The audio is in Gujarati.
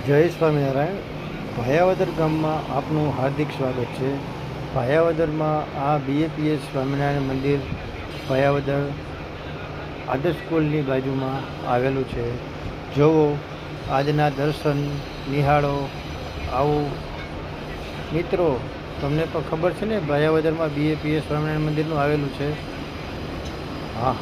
જય સ્વામિનારાયણ. ભાયાવદર ગામમાં આપનું હાર્દિક સ્વાગત છે. ભાયાવદરમાં આ BAPS સ્વામિનારાયણ મંદિર ભાયાવદર આદર્શ સ્કૂલની બાજુમાં આવેલું છે. જોવો, આજના દર્શન નિહાળો. આવો મિત્રો, તમને પણ ખબર છે ને ભાયાવદરમાં BAPS સ્વામિનારાયણ મંદિરનું આવેલું છે. હા.